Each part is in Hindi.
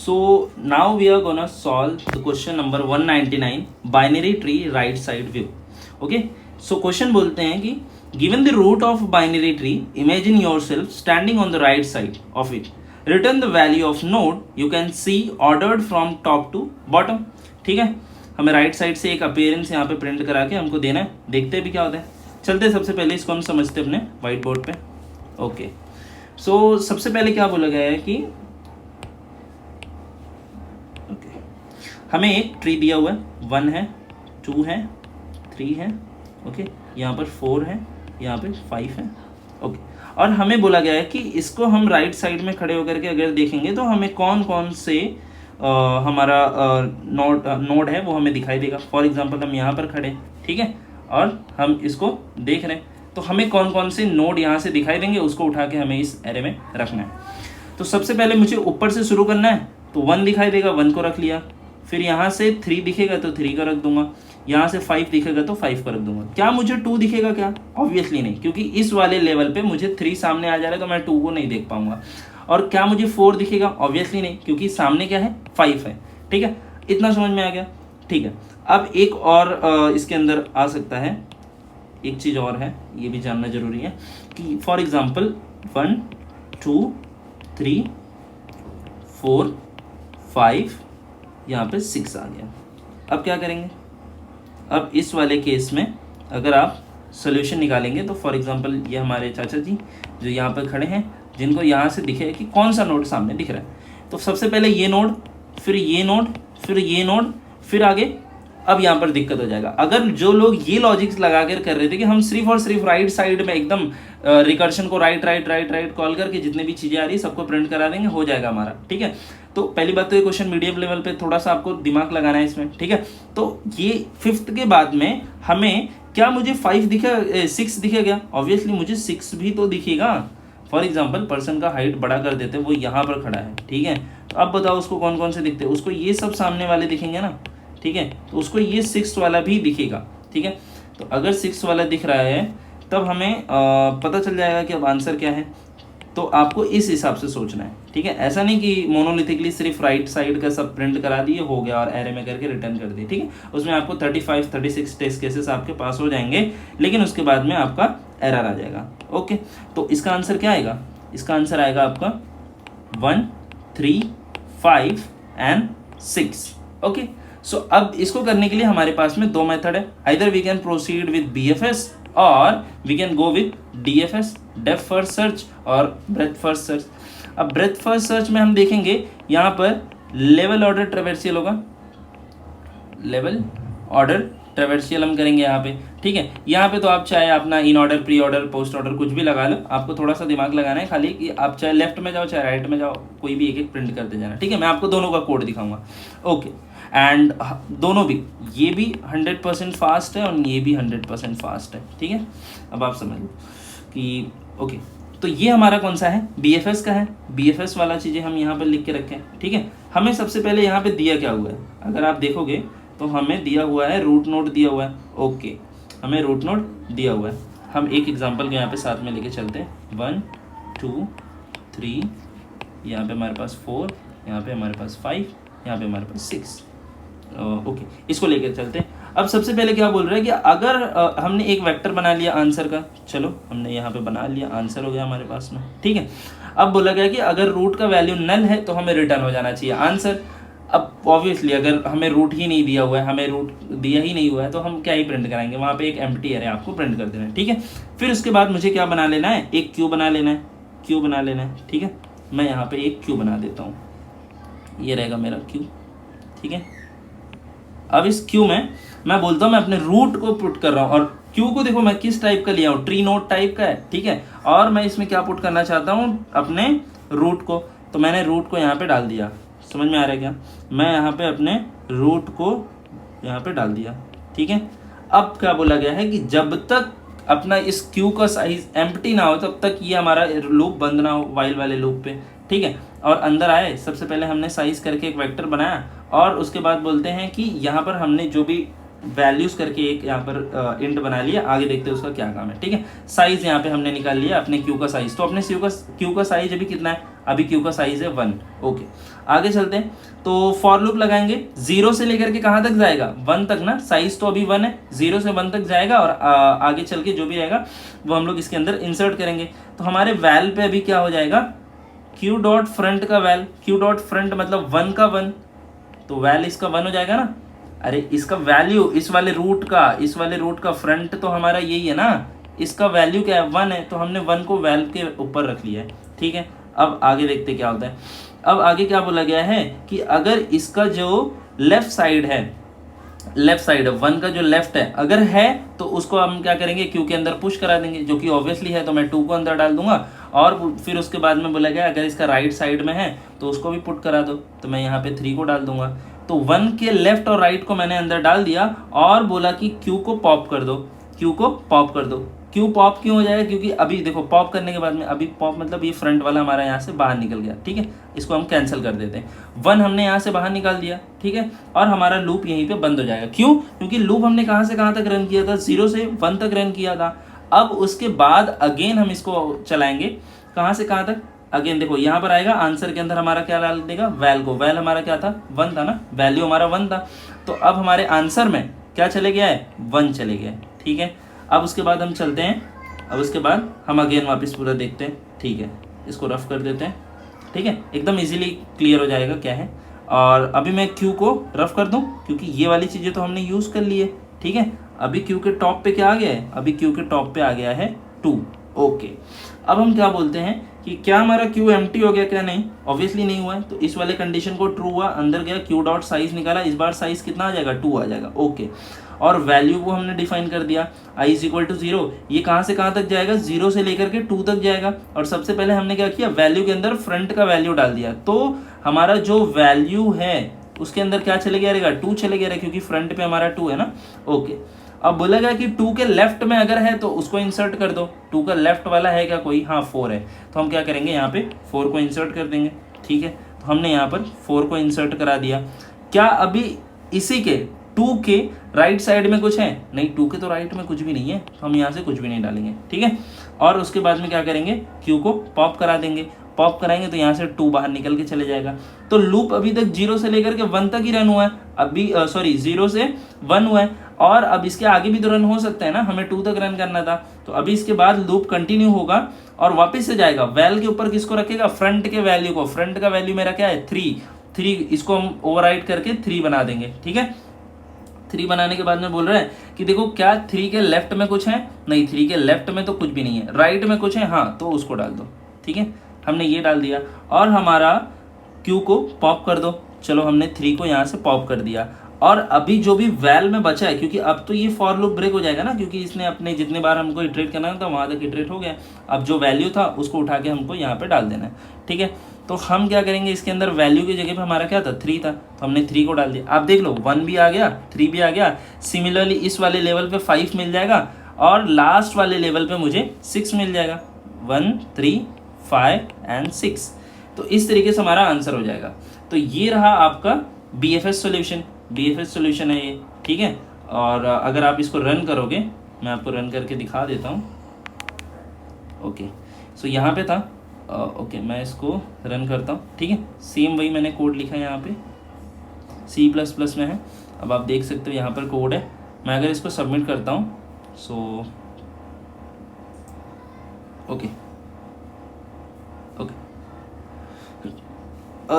So now we are gonna solve the question number 199 binary tree right side view. Okay, so question बोलते हैं कि given the root of binary tree, imagine yourself standing on the right side of it. Return the value of node you can see ordered from top to bottom. ठीक है, हमें राइट साइड से एक अपीयरेंस यहाँ पे प्रिंट करा के हमको देना है, देखते हैं भी क्या होता है। चलते हैं, सबसे पहले इसको हम समझते हैं अपने व्हाइट बोर्ड पे। ओके, सो सबसे पहले क्या बोला गया है कि हमें एक ट्री दिया हुआ है, 1 है, 2 है, 3 है, ओके, यहाँ पर 4 है, यहाँ पे 5 है, ओके। और हमें बोला गया है कि इसको हम राइट साइड में खड़े होकर के अगर देखेंगे तो हमें कौन कौन से हमारा नोड है वो हमें दिखाई देगा। फॉर एग्जांपल हम यहाँ पर खड़े, ठीक है, और हम इसको देख रहे हैं, तो हमें कौन कौन से नोड यहाँ से दिखाई देंगे, उसको उठा के हमें इस एरे में रखना है। तो सबसे पहले मुझे ऊपर से शुरू करना है, तो 1 दिखाई देगा, 1 को रख लिया। फिर यहाँ से 3 दिखेगा तो 3 का रख दूंगा, यहाँ से 5 दिखेगा तो 5 का रख दूंगा। क्या मुझे 2 दिखेगा क्या? ऑब्वियसली नहीं, क्योंकि इस वाले लेवल पे मुझे 3 सामने आ जा रहा है तो मैं 2 को नहीं देख पाऊंगा। और क्या मुझे 4 दिखेगा? ऑब्वियसली नहीं, क्योंकि सामने क्या है, 5 है। ठीक है, इतना समझ में आ गया। ठीक है, अब एक और इसके अंदर आ सकता है, एक चीज़ और है, ये भी जानना जरूरी है कि फॉर एग्जाम्पल 1 2 3 4 5 यहाँ पे 6 आ गया। अब क्या करेंगे? अब इस वाले केस में अगर आप सोल्यूशन निकालेंगे तो फॉर एग्जांपल ये हमारे चाचा जी जो यहाँ पर खड़े हैं, जिनको यहाँ से दिखेगा कि कौन सा नोड सामने दिख रहा है, तो सबसे पहले ये नोड, फिर ये नोड, फिर ये नोड, फिर आगे। अब यहाँ पर दिक्कत हो जाएगा। अगर जो लोग ये लॉजिक्स लगा कर रहे थे कि हम सिर्फ और सिर्फ राइट साइड में एकदम रिकर्शन को right right right right call करके जितनी भी चीज़ें आ रही है सबको प्रिंट करा देंगे, हो जाएगा हमारा। ठीक है, तो पहली बात तो ये क्वेश्चन मीडियम लेवल पे थोड़ा सा आपको दिमाग लगाना है इसमें। ठीक है, तो ये 5th के बाद में हमें क्या, मुझे 5 दिखे, 6 दिखेगा? ऑब्वियसली मुझे 6 भी तो दिखेगा। फॉर एग्जाम्पल पर्सन का हाइट बड़ा कर देते, वो यहाँ पर खड़ा है, ठीक है, तो अब बताओ उसको कौन कौन से दिखते हैं? उसको ये सब सामने वाले दिखेंगे ना, ठीक है, तो उसको ये 6 वाला भी दिखेगा। ठीक है, तो अगर 6 वाला दिख रहा है तब हमें पता चल जाएगा कि अब आंसर क्या है। तो आपको इस हिसाब से सोचना है। ठीक है, ऐसा नहीं कि मोनोलिथिकली सिर्फ राइट साइड का सब प्रिंट करा दिए, हो गया और एरे में करके रिटर्न कर दिए। ठीक है, उसमें आपको 35 36 टेस्ट केसेस आपके पास हो जाएंगे, लेकिन उसके बाद में आपका एरर आ जाएगा। ओके, तो इसका आंसर क्या आएगा? इसका आंसर आएगा आपका 1 3 5 एंड 6। ओके, सो अब इसको करने के लिए हमारे पास में 2 मेथड है। Either we can proceed with BFS और we can go with DFS, depth first search और ब्रेथ फर्स्ट सर्च। अब ब्रेथ फर्स्ट सर्च में हम देखेंगे यहाँ पर लेवल ऑर्डर ट्रेवर्सियल होगा, लेवल ऑर्डर ट्रेवर्सियल हम करेंगे यहाँ पे। ठीक है, यहाँ पे तो आप चाहे अपना in order, pre order, post order कुछ भी लगा लो, आपको थोड़ा सा दिमाग लगाना है खाली कि आप चाहे लेफ्ट में जाओ चाहे राइट में जाओ, कोई भी एक एक प्रिंट करते जाना। ठीक है, मैं आपको दोनों का कोड दिखाऊंगा। ओके, एंड दोनों भी, ये भी 100% फास्ट है और ये भी 100% फास्ट है। ठीक है, अब आप समझ लो कि ओके, तो ये हमारा कौन सा है? BFS का है। BFS वाला चीज़ें हम यहाँ पर लिख के रखें। ठीक है, हमें सबसे पहले यहाँ पे दिया क्या हुआ है, अगर आप देखोगे तो हमें दिया हुआ है रूट नोड दिया हुआ है। ओके, हमें रूट नोड दिया हुआ है। हम एक एग्जांपल को यहाँ पे साथ में लेके चलते हैं। 1 2 3, यहाँ पे हमारे पास 4, यहाँ पे हमारे पास 5, यहाँ पे हमारे पास 6। ओके, इसको लेकर चलते हैं। अब सबसे पहले क्या बोल रहा है कि अगर हमने एक वेक्टर बना लिया आंसर का, चलो हमने यहाँ पे बना लिया, आंसर हो गया हमारे पास में। ठीक है, अब बोला गया कि अगर रूट का वैल्यू नल है तो हमें रिटर्न हो जाना चाहिए आंसर। अब ऑब्वियसली अगर हमें रूट ही नहीं दिया हुआ है, हमें रूट दिया ही नहीं हुआ है, तो हम क्या ही प्रिंट कराएंगे, वहाँ पे एक एम्प्टी एरे आपको प्रिंट कर देना है। ठीक है, फिर उसके बाद मुझे क्या बना लेना है, एक क्यू बना लेना है, क्यू बना लेना है। ठीक है, मैं यहाँ पे एक क्यू बना देता हूँ, ये रहेगा मेरा क्यू। ठीक है, अब इस क्यू में मैं बोलता हूँ मैं अपने रूट को पुट कर रहा हूँ, और क्यू को देखो मैं किस टाइप का लिया हूँ, ट्री नोड टाइप का है। ठीक है, और मैं इसमें क्या पुट करना चाहता हूँ, अपने रूट को, तो मैंने रूट को यहाँ पे डाल दिया। समझ में आ रहा है क्या? मैं यहाँ पे अपने रूट को यहाँ पे डाल दिया। ठीक है, अब क्या बोला गया है कि जब तक अपना इस क्यू का साइज एम्प्टी ना हो तब तक ये हमारा लूप बंद ना हो, वाइल वाले लूप पे। ठीक है, और अंदर आए, सबसे पहले हमने साइज करके एक वेक्टर बनाया, और उसके बाद बोलते हैं कि यहाँ पर हमने जो भी वैल्यूज करके एक यहाँ पर इंट बना लिया, आगे देखते हैं उसका क्या काम है। ठीक है, साइज यहाँ पे हमने निकाल लिया अपने क्यू का साइज, तो अपने क्यू का साइज अभी कितना है, अभी क्यू का साइज है 1। ओके, आगे चलते हैं। तो फॉर लूप लगाएंगे, 0 से लेकर के कहाँ तक जाएगा, 1 तक ना, साइज तो अभी 1 है, 0 से 1 तक जाएगा और आगे चल के जो भी आएगा वो हम लोग इसके अंदर इंसर्ट करेंगे। तो हमारे वैल पे अभी क्या हो जाएगा, क्यू डॉट फ्रंट का वैल, क्यू डॉट फ्रंट मतलब 1 का 1, तो वैल इसका 1 हो जाएगा ना। अरे इसका वैल्यू इस वाले रूट का फ्रंट तो हमारा यही है ना, इसका वैल्यू क्या है 1 है, तो हमने 1 को वैल के ऊपर रख लिया है। ठीक है, अब आगे देखते क्या होता है। अब आगे क्या बोला गया है कि अगर इसका जो लेफ्ट साइड है 1 का जो लेफ्ट है अगर है तो उसको हम क्या करेंगे, क्यू के अंदर पुश करा देंगे, जो कि ऑब्वियसली है, तो मैं 2 को अंदर डाल दूंगा। और फिर उसके बाद में बोला गया अगर इसका राइट साइड में है तो उसको भी पुट करा दो, तो मैं यहाँ पे 3 को डाल दूंगा। तो 1 के लेफ्ट और राइट को मैंने अंदर डाल दिया और बोला कि क्यू को पॉप कर दो, क्यू को पॉप कर दो। क्यू पॉप क्यों हो जाएगा, क्योंकि अभी देखो पॉप करने के बाद में, अभी पॉप मतलब ये फ्रंट वाला हमारा यहाँ से बाहर निकल गया। ठीक है, इसको हम कैंसिल कर देते हैं। 1 हमने यहाँ से बाहर निकाल दिया। ठीक है, और हमारा लूप यहीं पे बंद हो जाएगा। क्यों, क्योंकि लूप हमने कहाँ से कहाँ तक रन किया था, 0 से 1 तक रन किया था। अब उसके बाद अगेन हम इसको चलाएंगे, कहाँ से कहाँ तक, अगेन देखो यहाँ पर आएगा, आंसर के अंदर हमारा क्या डाल देगा, वैल को। वैल हमारा क्या था, 1 था ना, वैल्यू हमारा 1 था। तो अब हमारे आंसर में क्या चले गया है, 1 चले गया है। ठीक है, अब उसके बाद हम चलते हैं, अब उसके बाद हम अगेन वापस पूरा देखते हैं। ठीक है, इसको रफ कर देते हैं। ठीक है, एकदम इजीली क्लियर हो जाएगा क्या है। और अभी मैं क्यू को रफ कर दूं, क्योंकि ये वाली चीज़ें तो हमने यूज़ कर ली है। ठीक है, अभी क्यू के टॉप पे क्या आ गया है, अभी क्यू के टॉप पे आ गया है 2। ओके, अब हम क्या बोलते हैं कि क्या हमारा क्यू एम्प्टी हो गया, क्या नहीं, ऑब्वियसली नहीं हुआ है। तो इस वाले कंडीशन को ट्रू हुआ, अंदर गया, क्यू डॉट साइज निकाला, इस बार साइज कितना आ जाएगा, 2 आ जाएगा। ओके, और वैल्यू को हमने डिफाइन कर दिया, i इज इक्वल टू 0। ये कहाँ से कहाँ तक जाएगा, 0 से लेकर के 2 तक जाएगा। और सबसे पहले हमने क्या किया, वैल्यू के अंदर फ्रंट का वैल्यू डाल दिया, तो हमारा जो वैल्यू है उसके अंदर क्या चले गया रहेगा, 2 चले गया रहेगा, क्योंकि फ्रंट पे हमारा 2 है ना। ओके, अब बोला गया कि 2 के लेफ्ट में अगर है तो उसको इंसर्ट कर दो। 2 का लेफ्ट वाला है क्या कोई, हाँ 4 है, तो हम क्या करेंगे, यहाँ पे 4 को इंसर्ट कर देंगे। ठीक है, तो हमने यहाँ पर 4 को इंसर्ट करा दिया। क्या अभी इसी के 2 के राइट साइड में कुछ है, नहीं, 2 के तो राइट में कुछ भी नहीं है, तो हम यहाँ से कुछ भी नहीं डालेंगे। ठीक है, और उसके बाद में क्या करेंगे, क्यू को पॉप करा देंगे। पॉप कराएंगे तो यहाँ से 2 बाहर निकल के चले जाएगा। तो लूप अभी तक 0 से लेकर के 1 तक ही रन हुआ है, अभी 0 से 1 हुआ है, और अब इसके आगे भी तो रन हो सकता है ना, हमें 2 तक रन करना था। तो अभी इसके बाद लूप कंटिन्यू होगा और वापस से जाएगा, वैल के ऊपर किसको रखेगा, फ्रंट के वैल्यू को। फ्रंट का वैल्यू मेरा क्या है, 3, इसको हम ओवरराइट करके 3 बना देंगे। ठीक है, 3 बनाने के बाद में बोल रहे हैं कि देखो क्या 3 के लेफ्ट में कुछ है, नहीं, 3 के लेफ्ट में तो कुछ भी नहीं है, राइट में कुछ है, हाँ, तो उसको डाल दो। ठीक है, हमने ये डाल दिया और हमारा क्यू को पॉप कर दो। चलो, हमने 3 को यहाँ से पॉप कर दिया। और अभी जो भी वैल में बचा है, क्योंकि अब तो ये फॉर लूप ब्रेक हो जाएगा ना, क्योंकि इसने अपने जितने बार हमको इटरेट करना था वहाँ तक इटरेट हो गया। अब जो वैल्यू था उसको उठा के हमको यहाँ पे डाल देना है। ठीक है, तो हम क्या करेंगे, इसके अंदर वैल्यू की जगह पे हमारा क्या था, 3 था, तो हमने 3 को डाल दिया। आप देख लो, 1 भी आ गया, 3 भी आ गया। सिमिलरली इस वाले लेवल पे 5 मिल जाएगा और लास्ट वाले लेवल पे मुझे 6 मिल जाएगा, 1, 3, 5 एंड 6। तो इस तरीके से हमारा आंसर हो जाएगा। तो ये रहा आपका BFS सॉल्यूशन, BFS सॉल्यूशन है ये। ठीक है, और अगर आप इसको रन करोगे, मैं आपको रन करके दिखा देता हूँ। ओके, सो यहाँ पे था। ओके, मैं इसको रन करता हूँ। ठीक है, सेम वही मैंने कोड लिखा है यहाँ पे, C++ में है। अब आप देख सकते हो यहाँ पर कोड है। मैं अगर इसको सबमिट करता हूँ, सो ओके,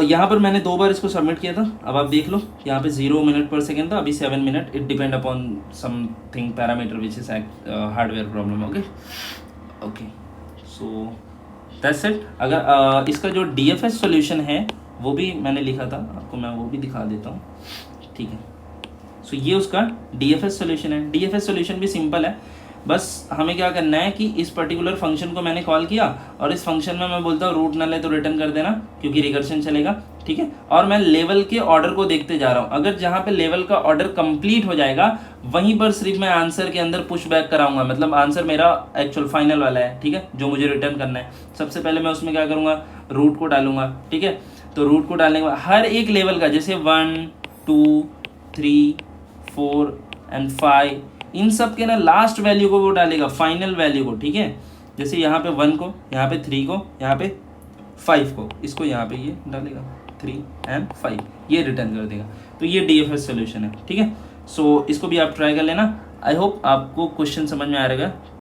यहाँ पर मैंने 2 बार इसको सबमिट किया था। अब आप देख लो, यहाँ पे 0 मिनट पर सेकेंड था, अभी 7 minute. It depend upon something parameter which is hardware problem. Okay, so that's it. अगर इसका जो DFS सॉल्यूशन है वो भी मैंने लिखा था, आपको मैं वो भी दिखा देता हूँ। ठीक है, सो ये उसका DFS सॉल्यूशन है। DFS सॉल्यूशन भी सिंपल है, बस हमें क्या करना है कि इस पर्टिकुलर फंक्शन को मैंने कॉल किया और इस फंक्शन में मैं बोलता हूँ रूट नल है तो रिटर्न कर देना, क्योंकि रिकर्शन चलेगा। ठीक है, और मैं लेवल के ऑर्डर को देखते जा रहा हूँ। अगर जहाँ पे लेवल का ऑर्डर कंप्लीट हो जाएगा वहीं पर सिर्फ मैं आंसर के अंदर पुश बैक कराऊंगा, मतलब आंसर मेरा एक्चुअल फाइनल वाला है। ठीक है, जो मुझे रिटर्न करना है, सबसे पहले मैं उसमें क्या करूँगा, रूट को डालूंगा। ठीक है, तो रूट को डालने के बाद हर एक लेवल का, जैसे 1, 2, 3, 4 एंड 5, इन सब के ना लास्ट वैल्यू को वो डालेगा, फाइनल वैल्यू को। ठीक है, जैसे यहाँ पे 1 को, यहाँ पे 3 को, यहाँ पे 5 को, इसको यहाँ पे ये डालेगा 3 and 5, ये रिटर्न कर देगा। तो ये DFS सोल्यूशन है, ठीक है। सो इसको भी आप ट्राई कर लेना। आई होप आपको क्वेश्चन समझ में आ रहेगा।